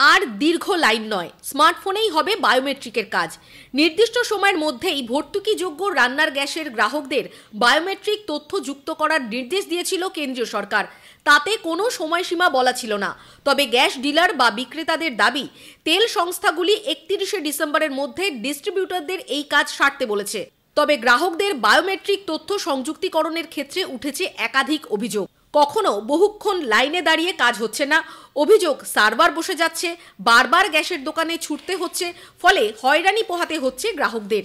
আর দীর্ঘ লাইন নয়, স্মার্টফোনেই হবে বায়োমেট্রিকের কাজ। নির্দিষ্ট সময়ের মধ্যেই ভর্তুকিযোগ্য রান্নার গ্যাসের গ্রাহকদের বায়োমেট্রিক তথ্য যুক্ত করার নির্দেশ দিয়েছিল কেন্দ্রীয় সরকার। তাতে কোনো সময়সীমা বলা ছিল না। তবে গ্যাস ডিলার বা বিক্রেতাদের দাবি, তেল সংস্থাগুলি 31শে ডিসেম্বরের মধ্যে ডিস্ট্রিবিউটরদের এই কাজ সারতে বলেছে। তবে গ্রাহকদের বায়োমেট্রিক তথ্য সংযুক্তিকরণের ক্ষেত্রে উঠেছে একাধিক অভিযোগ। কখনো বহুক্ষণ লাইনে দাঁড়িয়ে কাজ হচ্ছে না, অভিযোগ সার্ভার বসে যাচ্ছে, বারবার গ্যাসের দোকানে ছুটতে হচ্ছে, ফলে হয়রানি পোহাতে হচ্ছে গ্রাহকদের।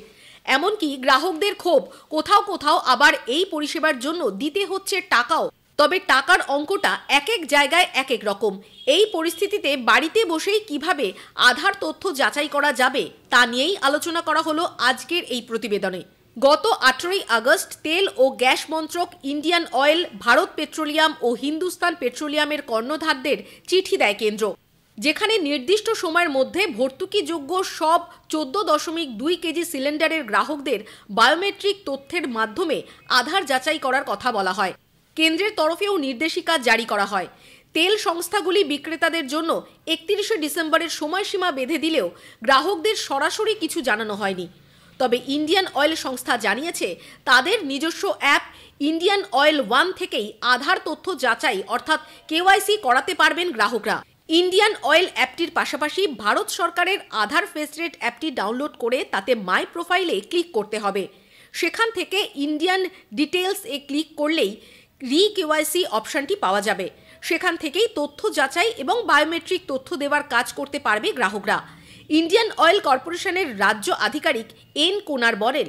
এমনকি গ্রাহকদের ক্ষোভ, কোথাও কোথাও আবার এই পরিষেবার জন্য দিতে হচ্ছে টাকাও। তবে টাকার অঙ্কটা এক এক জায়গায় এক এক রকম। এই পরিস্থিতিতে বাড়িতে বসেই কিভাবে আধার তথ্য যাচাই করা যাবে তা নিয়েই আলোচনা করা হলো আজকের এই প্রতিবেদনে। গত 18ই আগস্ট তেল ও গ্যাস মন্ত্রক, ইন্ডিয়ান অয়েল, ভারত পেট্রোলিয়াম ও হিন্দুস্তান পেট্রোলিয়ামের কর্ণধারদের চিঠি দেয় কেন্দ্র, যেখানে নির্দিষ্ট সময়ের মধ্যে ভর্তুকিযোগ্য সব 14.2 কেজি সিলিন্ডারের গ্রাহকদের বায়োমেট্রিক তথ্যের মাধ্যমে আধার যাচাই করার কথা বলা হয়। কেন্দ্রের তরফেও নির্দেশিকা জারি করা হয়। তেল সংস্থাগুলি বিক্রেতাদের জন্য 31শে ডিসেম্বরের সময়সীমা বেঁধে দিলেও গ্রাহকদের সরাসরি কিছু জানানো হয়নি। তবে ইন্ডিয়ান অয়েল সংস্থা জানিয়েছে, তাদের নিজস্ব অ্যাপ ইন্ডিয়ান অয়েল 1 থেকেই আধার তথ্য যাচাই অর্থাৎ KYC করাতে পারবেন গ্রাহকরা। ইন্ডিয়ান অয়েল অ্যাপটির পাশাপাশি ভারত সরকারের আধার ফেসরেট অ্যাপটি ডাউনলোড করে তাতে মাই প্রোফাইলে ক্লিক করতে হবে। সেখান থেকে ইন্ডিয়ান ডিটেলস-এ ক্লিক করলেই KYC অপশনটি পাওয়া যাবে। সেখান থেকেই তথ্য যাচাই এবং বায়োমেট্রিক তথ্য দেওয়ার কাজ করতে পারবে গ্রাহকরা। ইন্ডিয়ান অয়েল কর্পোরেশনের রাজ্য আধিকারিক এন কোনার বলেন,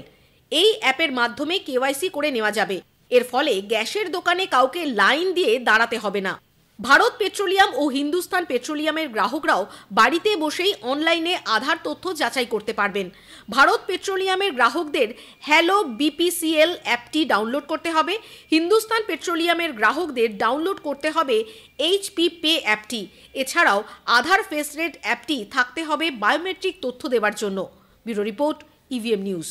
এই অ্যাপের মাধ্যমে KYC করে নেওয়া যাবে। এর ফলে গ্যাসের দোকানে কাউকে লাইন দিয়ে দাঁড়াতে হবে না। ভারত পেট্রোলিয়াম ও হিন্দুস্তান পেট্রোলিয়ামের গ্রাহকরাও বাড়িতে বসেই অনলাইনে আধার তথ্য যাচাই করতে পারবেন। ভারত পেট্রোলিয়ামের গ্রাহকদের হ্যালো BPCL অ্যাপটি ডাউনলোড করতে হবে। হিন্দুস্তান পেট্রোলিয়ামের গ্রাহকদের ডাউনলোড করতে হবে HP পে অ্যাপটি। এছাড়াও আধার ফেসরেট অ্যাপটি থাকতে হবে বায়োমেট্রিক তথ্য দেওয়ার জন্য। Bureau report, EVM news.